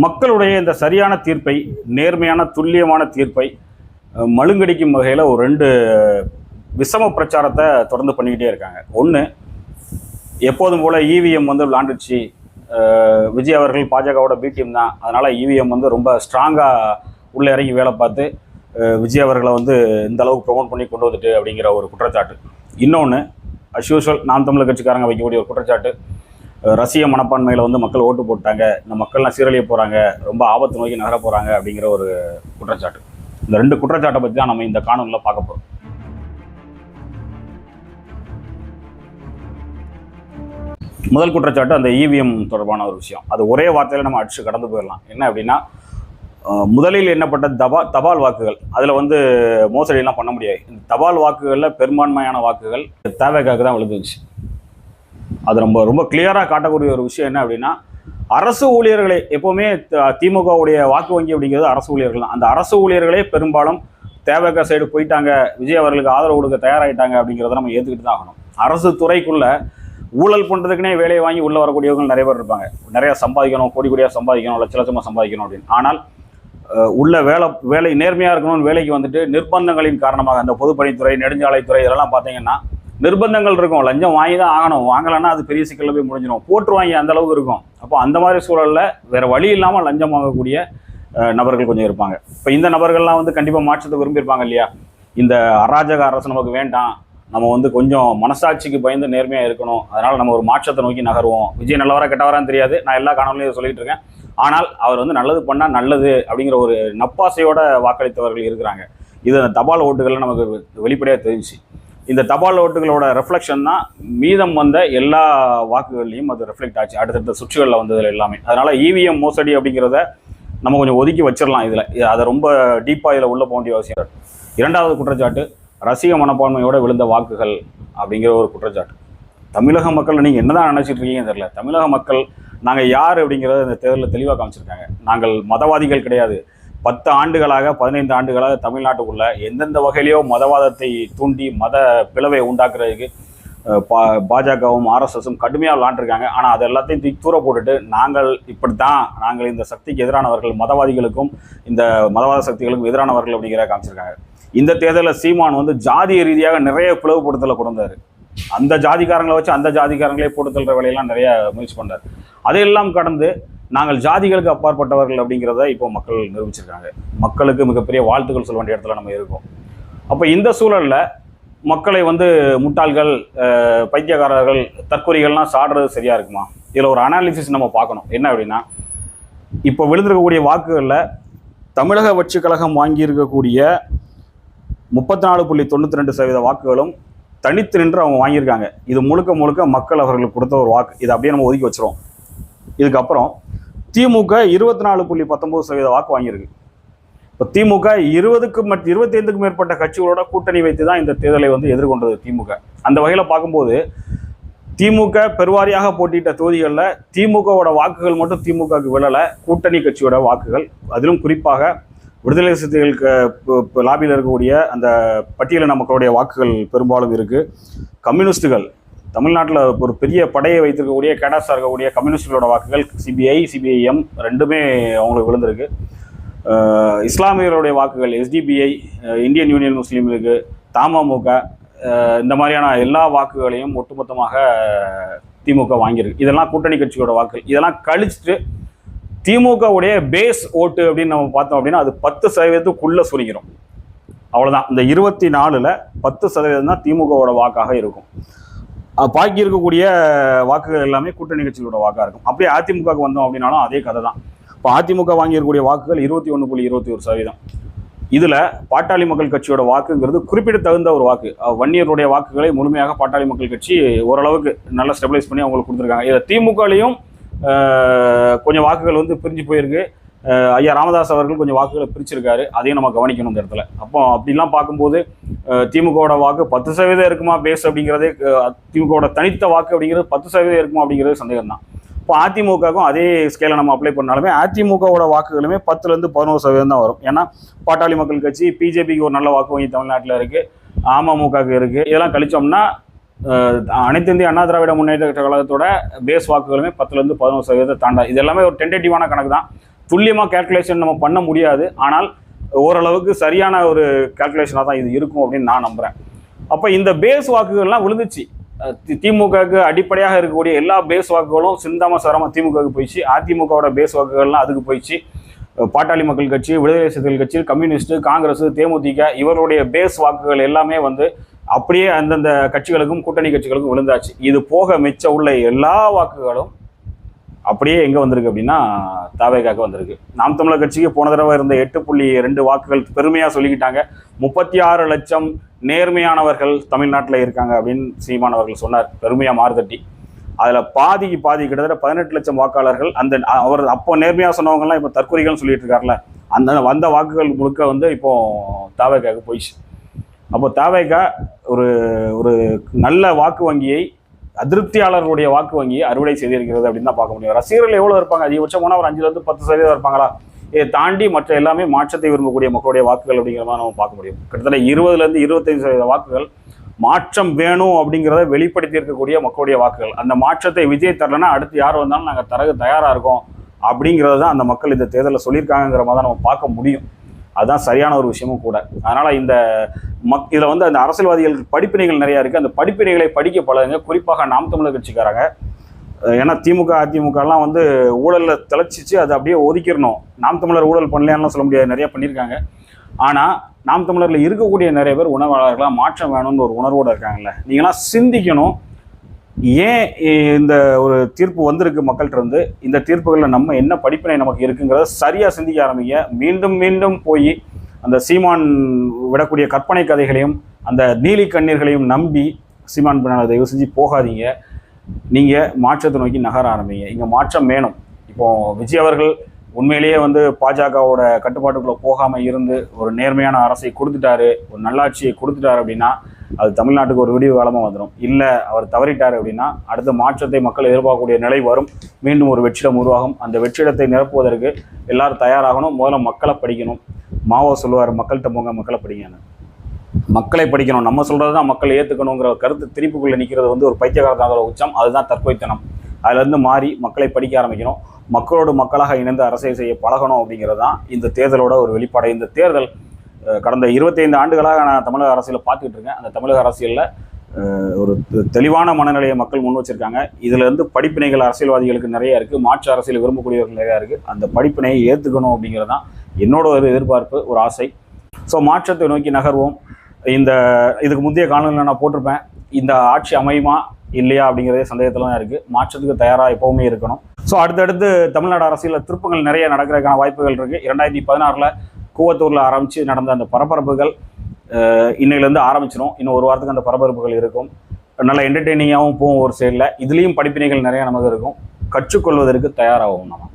மக்களுடைய இந்த சரியான தீர்ப்பை, நேர்மையான துல்லியமான தீர்ப்பை மழுங்கடிக்கும் வகையில் ஒரு 2 விஷம பிரச்சாரத்தை தொடர்ந்து பண்ணிக்கிட்டே இருக்காங்க. ஒன்று, எப்போதும் போல் இவிஎம் வந்து விளாண்டுச்சு, விஜய் அவர்கள் பாஜகவோட பி டீம் தான், அதனால் இவிஎம் வந்து ரொம்ப ஸ்ட்ராங்காக உள்ளே இறங்கி வேலை பார்த்து விஜய் அவர்களை வந்து இந்த அளவுக்கு ப்ரொமோட் பண்ணி கொண்டு வந்துட்டு அப்படிங்கிற ஒரு குற்றச்சாட்டு. இன்னொன்று, அஸ்யூஷுவல் நாம் தமிழர் கட்சிக்காரங்க வைக்கக்கூடிய ஒரு குற்றச்சாட்டு, ரசிய மனப்பான்மையில் வந்து மக்கள் ஓட்டு போட்டாங்க, இந்த மக்கள்லாம் சீரழிய போகிறாங்க, ரொம்ப ஆபத்து நோக்கி நகர போகிறாங்க அப்படிங்கிற ஒரு குற்றச்சாட்டு. இந்த 2 குற்றச்சாட்டை பற்றி தான் நம்ம இந்த காணொலியில் பார்க்க போகிறோம். முதல் குற்றச்சாட்டு அந்த இவிஎம் தொடர்பான ஒரு விஷயம். அது ஒரே வார்த்தையில் நம்ம அடிச்சு கடந்து போயிடலாம். என்ன அப்படின்னா, முதலில் எண்ணப்பட்ட தபால் வாக்குகள், அதில் வந்து மோசடியெல்லாம் பண்ண முடியாது. இந்த தபால் வாக்குகளில் பெரும்பான்மையான வாக்குகள் தேவைக்காக தான் விழுந்துச்சு. அது ரொம்ப ரொம்ப கிளியராக காட்டக்கூடிய ஒரு விஷயம் என்ன அப்படின்னா, அரசு ஊழியர்களே, எப்போவுமே திமுகவுடைய வாக்கு வங்கி அப்படிங்கிறது அரசு ஊழியர்கள் தான். அந்த அரசு ஊழியர்களே பெரும்பாலும் தேவைக்கா சைடு போயிட்டாங்க, விஜய் அவர்களுக்கு ஆதரவு கொடுக்க தயாராகிட்டாங்க அப்படிங்கிறத நம்ம ஏற்றுக்கிட்டு தான் ஆகணும். அரசு துறைக்குள்ள ஊழல் பண்ணுறதுக்குனே வேலையை வாங்கி உள்ளே வரக்கூடியவங்க நிறைய பேர் இருப்பாங்க. நிறையா சம்பாதிக்கணும், கோடி கோடியாக சம்பாதிக்கணும், லட்ச லட்சமாக சம்பாதிக்கணும் அப்படின்னு. ஆனால் உள்ள வேலை நேர்மையாக இருக்கணும்னு வேலைக்கு வந்துட்டு நிர்பந்தங்களின் காரணமாக அந்த பொதுப்பணித்துறை, நெடுஞ்சாலைத்துறை இதெல்லாம் பார்த்தீங்கன்னா நிர்பந்தங்கள் இருக்கும். லஞ்சம் வாங்கி தான் ஆகணும், வாங்கலைன்னா அது பெரிய சிக்கலில் போய் முடிஞ்சிடும், போட்டுருவாங்க, அந்த அளவுக்கு இருக்கும். அப்போ அந்த மாதிரி சூழலில் வேறு வழி இல்லாமல் லஞ்சம் வாங்கக்கூடிய நபர்கள் கொஞ்சம் இருப்பாங்க. இப்போ இந்த நபர்கள்லாம் வந்து கண்டிப்பாக மாற்றத்தை விரும்பியிருப்பாங்க இல்லையா? இந்த அராஜக அரசு நமக்கு வேண்டாம், நம்ம வந்து கொஞ்சம் மனசாட்சிக்கு பயந்து நேர்மையாக இருக்கணும், அதனால் நம்ம ஒரு மாற்றத்தை நோக்கி நகருவோம். விஜய் நல்லவரா கெட்டவரான்னு தெரியாது, நான் எல்லா காணொலியும் சொல்லிட்டு இருக்கேன். ஆனால் அவர் வந்து நல்லது பண்ணால் நல்லது அப்படிங்கிற ஒரு நப்பாசையோட வாக்களித்தவர்கள் இருக்கிறாங்க. இது அந்த தபால் ஓட்டுகளில் நமக்கு வெளிப்படையாக தெரிஞ்சு. இந்த தபால் ஓட்டுகளோட ரெஃப்ளெக்ஷன் தான் மீதம் வந்த எல்லா வாக்குகள்லையும் அது ரெஃப்ளெக்ட் ஆச்சு, அடுத்தடுத்த சுற்றுகளில் வந்ததில் எல்லாமே. அதனால் இவிஎம் மோசடி அப்படிங்கிறத நம்ம கொஞ்சம் ஒதுக்கி வச்சிடலாம். இதில் அதை ரொம்ப டீப்பாக இதில் உள்ளே போக வேண்டிய அவசியம். இரண்டாவது குற்றச்சாட்டு, ரசிக மனப்பான்மையோட விழுந்த வாக்குகள் அப்படிங்கிற ஒரு குற்றச்சாட்டு. தமிழக மக்கள் நீங்கள் என்ன தான் நினச்சிட்டு இருக்கீங்கன்னு தெரியல. தமிழக மக்கள் நாங்கள் யார் அப்படிங்கிறத இந்த தேர்தலில் தெளிவாக காமிச்சிருக்காங்க. நாங்கள் மதவாதிகள் கிடையாது. 10 ஆண்டுகளாக 15 ஆண்டுகளாக தமிழ்நாட்டுக்குள்ள எந்தெந்த வகையிலையோ மதவாதத்தை தூண்டி மத பிளவை உண்டாக்குறதுக்கு பாஜகவும் ஆர்எஸ்எஸும் கடுமையாக விளாண்டுருக்காங்க. ஆனால் அது எல்லாத்தையும் தூர போட்டுட்டு நாங்கள் இந்த சக்திக்கு எதிரானவர்கள், மதவாதிகளுக்கும் இந்த மதவாத சக்திகளுக்கும் எதிரானவர்கள் அப்படிங்கிற காமிச்சிருக்காங்க. இந்த தேர்தலில் சீமான் வந்து ஜாதிய ரீதியாக நிறைய பிளவுபடுத்தலை கொண்டு வந்தார். அந்த ஜாதிக்காரங்களை வச்சு அந்த ஜாதிக்காரங்களே போட்டு தள்ளுற வேலையெல்லாம் நிறைய முயற்சி பண்ணார். அதையெல்லாம் கடந்து நாங்கள் ஜாதிகளுக்கு அப்பாற்பட்டவர்கள் அப்படிங்கிறத இப்போ மக்கள் நிரூபிச்சிருக்காங்க. மக்களுக்கு மிகப்பெரிய வாழ்த்துக்கள் சொல்ல வேண்டிய இடத்துல நம்ம இருக்கோம். அப்போ இந்த சூழலில் மக்களை வந்து முட்டாள்கள், பைத்தியக்காரர்கள், தற்கொலைகள்லாம் சாடுறது சரியாக இருக்குமா? இதில் ஒரு அனாலிசிஸ் நம்ம பார்க்கணும். என்ன அப்படின்னா, இப்போ விழுந்திருக்கக்கூடிய வாக்குகளில் தமிழக வெற்றிக் கழகம் வாங்கியிருக்கக்கூடிய 34.92% வாக்குகளும் தனித்து நின்று அவங்க வாங்கியிருக்காங்க. இது முழுக்க முழுக்க மக்கள் அவர்களுக்கு கொடுத்த ஒரு வாக்கு. இதை அப்படியே நம்ம ஒதுக்கி வச்சிரும். இதுக்கப்புறம் திமுக 24.19% வாக்கு வாங்கியிருக்கு. இப்போ திமுக 25க்கும் மேற்பட்ட கட்சிகளோட கூட்டணி வைத்து தான் இந்த தேர்தலை வந்து எதிர்கொண்டது திமுக. அந்த வகையில் பார்க்கும்போது திமுக பெருவாரியாக போட்டியிட்ட தொகுதிகளில் திமுகவோட வாக்குகள் மட்டும் திமுகவுக்கு விழலை, கூட்டணி கட்சியோட வாக்குகள், அதிலும் குறிப்பாக விடுதலை சிறுத்தைகளுக்கு லாபியில் இருக்கக்கூடிய அந்த பட்டியலின மக்களுடைய வாக்குகள் பெரும்பாலும் இருக்குது. கம்யூனிஸ்டுகள், தமிழ்நாட்டில் ஒரு பெரிய படையை வைத்திருக்கக்கூடிய கேடாஸாக இருக்கக்கூடிய கம்யூனிஸ்டுகளோட வாக்குகள் சிபிஐஎம் ரெண்டுமே அவங்களுக்கு விழுந்திருக்கு. இஸ்லாமியர்களுடைய வாக்குகள் எஸ்டிபிஐ, இந்தியன் யூனியன் முஸ்லீம் லீக், தமுக, இந்த மாதிரியான எல்லா வாக்குகளையும் ஒட்டுமொத்தமாக திமுக வாங்கியிருக்கு. இதெல்லாம் கூட்டணி கட்சியோட வாக்குகள். இதெல்லாம் கழிச்சுட்டு திமுகவுடைய பேஸ் ஓட்டு அப்படின்னு நம்ம பார்த்தோம் அப்படின்னா அது 10%க்குள்ளே சுருங்கிடும். அவ்வளோதான். இந்த 24ல் 10% தான் திமுகவோட வாக்காக இருக்கும். பாக்கி இருக்கக்கூடிய வாக்குகள் எல்லாமே கூட்டணி கட்சிகளோட வாக்காக இருக்கும். அப்படியே அதிமுகவுக்கு வந்தோம் அப்படின்னாலும் அதே கதை தான். இப்போ அதிமுக வாங்கியிருக்கக்கூடிய வாக்குகள் 21.21%. இதில் பாட்டாளி மக்கள் கட்சியோட வாக்குங்கிறது குறிப்பிடத்தகுந்த ஒரு வாக்கு. வன்னியருடைய வாக்குகளை முழுமையாக பாட்டாளி மக்கள் கட்சி ஓரளவுக்கு நல்லா ஸ்டெபிலைஸ் பண்ணி அவங்களுக்கு கொடுத்துருக்காங்க. இதில் திமுகலையும் கொஞ்சம் வாக்குகள் வந்து பிரிஞ்சு போயிருக்கு. ஐயா ராமதாஸ் அவர்கள் கொஞ்சம் வாக்குகளை பிரிச்சிருக்காரு, அதையும் நம்ம கவனிக்கணும் இந்த இடத்துல. அப்போ அப்படிலாம் பார்க்கும்போது திமுகவோட வாக்கு 10% இருக்குமா பேஸ் அப்படிங்கிறதே, திமுகவோட தனித்த வாக்கு அப்படிங்கிறது 10% இருக்குமா அப்படிங்கிறது சந்தேகம் தான். இப்போ அதிமுகவுக்கும் அதே ஸ்கேலை நம்ம அப்ளை பண்ணாலுமே அதிமுகவோட வாக்குகளுமே 10லேருந்து 11% தான் வரும். ஏன்னா பாட்டாளி மக்கள் கட்சி, பிஜேபிக்கு ஒரு நல்ல வாக்கு வங்கி தமிழ்நாட்டில் இருக்குது, அமமுகவுக்கு இருக்குது. இதெல்லாம் கழிச்சோம்னா அனைத்து இந்திய அண்ணா திராவிட முன்னேற்ற கழகத்தோட பேஸ் வாக்குகளுமே 10லேருந்து 11% தாண்டா. இது எல்லாமே ஒரு டென்டேட்டிவான கணக்கு தான். துல்லியமாக கேல்குலேஷன் நம்ம பண்ண முடியாது. ஆனால் ஓரளவுக்கு சரியான ஒரு கேல்குலேஷனாக தான் இது இருக்கும் அப்படின்னு நான் நம்புகிறேன். அப்போ இந்த பேஸ் வாக்குகள்லாம் விழுந்துச்சு. திமுகவுக்கு அடிப்படையாக இருக்கக்கூடிய எல்லா பேஸ் வாக்குகளும் சிந்தாம சரமாக திமுகவுக்கு போயிடுச்சு. அதிமுகவோட பேஸ் வாக்குகள்லாம் அதுக்கு போயிடுச்சு. பாட்டாளி மக்கள் கட்சி, விடுதலை சிறுத்தைகள் கட்சி, கம்யூனிஸ்ட், காங்கிரஸ், தேமுதிக இவருடைய பேஸ் வாக்குகள் எல்லாமே வந்து அப்படியே அந்தந்த கட்சிகளுக்கும் கூட்டணி கட்சிகளுக்கும் விழுந்தாச்சு. இது போக மிச்ச உள்ள எல்லா வாக்குகளும் அப்படியே எங்கே வந்திருக்கு அப்படின்னா தாவேகாவுக்கு வந்திருக்கு. நாம் தமிழர் கட்சிக்கு போன தடவை இருந்த 8.2 வாக்குகள் பெருமையாக சொல்லிக்கிட்டாங்க. 36 லட்சம் நேர்மையானவர்கள் தமிழ்நாட்டில் இருக்காங்க அப்படின்னு சீமான் அவர்கள் சொன்னார், பெருமையாக மாறுதட்டி. அதில் பாதிக்கு பாதி கிட்டத்தட்ட 18 லட்சம் வாக்காளர்கள் அந்த அவர் அப்போ நேர்மையாக சொன்னவங்கலாம் இப்போ தற்கொலைகள்னு சொல்லிட்டு இருக்காருல, அந்த வந்த வாக்குகள் முழுக்க வந்து இப்போ தாவேகாவுக்கு போயிடுச்சு. அப்போ தாவேகா ஒரு ஒரு நல்ல வாக்கு வங்கியை, அதிருப்தியாளர்களுடைய வாக்கு வங்கியை அறுவடை செய்திருக்கிறது அப்படின்னு தான் பார்க்க முடியும். ரசிகர்கள் எவ்வளோ இருப்பாங்க? அதிகபட்சம் போனால் ஒரு 5-10% இருப்பாங்களா? இதை தாண்டி மற்ற எல்லாமே மாற்றத்தை விரும்பக்கூடிய மக்களுடைய வாக்குகள் அப்படிங்கிற மாதிரி நம்ம பார்க்க முடியும். கிட்டத்தட்ட 20-25% வாக்குகள் மாற்றம் வேணும் அப்படிங்கிறத வெளிப்படுத்தி இருக்கக்கூடிய மக்களுடைய வாக்குகள். அந்த மாற்றத்தை விஜய் தரலன்னா அடுத்து யார் வந்தாலும் நாங்கள் தரகு தயாராக இருக்கோம் அப்படிங்கிறது தான் அந்த மக்கள் இந்த தேர்தலில் சொல்லியிருக்காங்கிற மாதிரி தான் நம்ம பார்க்க முடியும். அதுதான் சரியான ஒரு விஷயமும் கூட. அதனால் இந்த இதில் வந்து அந்த அரசியல்வாதிகளுக்கு படிப்பினைகள் நிறையா இருக்குது. அந்த படிப்பினைகளை படிக்க பழகுங்க. குறிப்பாக நாம் தமிழர் கட்சிக்காரங்க. ஏன்னா திமுக அதிமுகலாம் வந்து ஊழலில் திளைச்சிச்சு, அதை அப்படியே ஒதுக்கிடணும். நாம் தமிழர் ஊழல் பண்ணலையான்னு சொல்ல முடியாது, நிறையா பண்ணியிருக்காங்க. ஆனால் நாம் தமிழரில் இருக்கக்கூடிய நிறைய பேர் உணர்வாளர்களாக மாற்றம் வேணும்னு ஒரு உணர்வோடு இருக்காங்கல்ல. நீங்களாம் சிந்திக்கணும், ஏன் இந்த ஒரு தீர்ப்பு வந்திருக்கு மக்கள்கிட்ட இருந்து, இந்த தீர்ப்புகளில் நம்ம என்ன படிப்பினை நமக்கு இருக்குங்கிறத சரியாக சிந்திக்க ஆரம்பிங்க. மீண்டும் மீண்டும் போய் அந்த சீமான் விடக்கூடிய கற்பனை கதைகளையும் அந்த நீலி கண்ணீர்களையும் நம்பி சீமான் பின்னால் தயவு செஞ்சு போகாதீங்க. நீங்கள் மாற்றத்தை நோக்கி நகர ஆரம்பிங்க. இங்கே மாற்றம் வேணும். இப்போது விஜய் அவர்கள் உண்மையிலேயே வந்து பாஜகவோட கட்டுப்பாட்டுக்குள்ளே போகாமல் இருந்து ஒரு நேர்மையான அரசை கொடுத்துட்டாரு, ஒரு நல்லாட்சியை கொடுத்துட்டாரு அப்படின்னா அது தமிழ்நாட்டுக்கு ஒரு விடிவு காலமாக வந்துடும். இல்லை அவர் தவறிட்டார் அப்படின்னா அடுத்த மாற்றத்தை மக்கள் எதிர்பார்க்கக்கூடிய நிலை வரும். மீண்டும் ஒரு வெற்றிடம் உருவாகும். அந்த வெற்றிடத்தை நிரப்புவதற்கு எல்லாரும் தயாராகணும். முதல்ல மக்களை படிக்கணும். மாவோ சொல்லுவார், மக்கள்கிட்ட போங்க, மக்களை படிங்கன்னு. மக்களை படிக்கணும். நம்ம சொல்கிறது தான் மக்கள் ஏற்றுக்கணுங்கிற கருத்து திரிப்புக்குள்ளே நிற்கிறது வந்து ஒரு பைத்தியகாரத்தனோட உச்சம். அதுதான் தற்கொலைத்தனம். அதிலேருந்து மாறி மக்களை படிக்க ஆரம்பிக்கணும். மக்களோடு மக்களாக இணைந்து அரசியல் செய்ய பழகணும் அப்படிங்கிறது தான் இந்த தேர்தலோட ஒரு வெளிப்பாடு. இந்த தேர்தல் கடந்த 25 ஆண்டுகளாக நான் தமிழக அரசியலை பார்த்துக்கிட்டு இருக்கேன். அந்த தமிழக அரசியலில் ஒரு தெளிவான மனநிலையை மக்கள் முன் வச்சுருக்காங்க. இதிலேருந்து படிப்பினைகள் அரசியல்வாதிகளுக்கு நிறையா இருக்குது. மாற்று அரசியல் விரும்பக்கூடியவர்கள் நிறையா இருக்குது. அந்த படிப்பினையை ஏற்றுக்கணும் அப்படிங்கிறது தான் என்னோட ஒரு எதிர்பார்ப்பு, ஒரு ஆசை. ஸோ மாற்றத்தை நோக்கி நகர்வோம். இதுக்கு முந்தைய காலங்களில் நான் போட்டிருப்பேன், இந்த ஆட்சி அமையுமா இல்லையா அப்படிங்கிறதே சந்தேகத்தில் தான் இருக்குது. மாற்றத்துக்கு தயாராக எப்போவுமே இருக்கணும். ஸோ அடுத்தடுத்து தமிழ்நாடு அரசியலில் திருப்பங்கள் நிறைய நடக்கிறதுக்கான வாய்ப்புகள் இருக்குது. 2016 கூவத்தூரில் ஆரம்பித்து நடந்த அந்த பரபரப்புகள் இன்னையிலேருந்து ஆரம்பிச்சிடும். இன்னும் ஒரு வாரத்துக்கு அந்த பரபரப்புகள் இருக்கும். நல்ல என்டர்டெய்னிங்காகவும் போகும் ஒரு சைடில். இதுலேயும் படிப்பினைகள் நிறையா நமக்கு இருக்கும். கற்றுக்கொள்வதற்கு தயாராகும் நம்ம.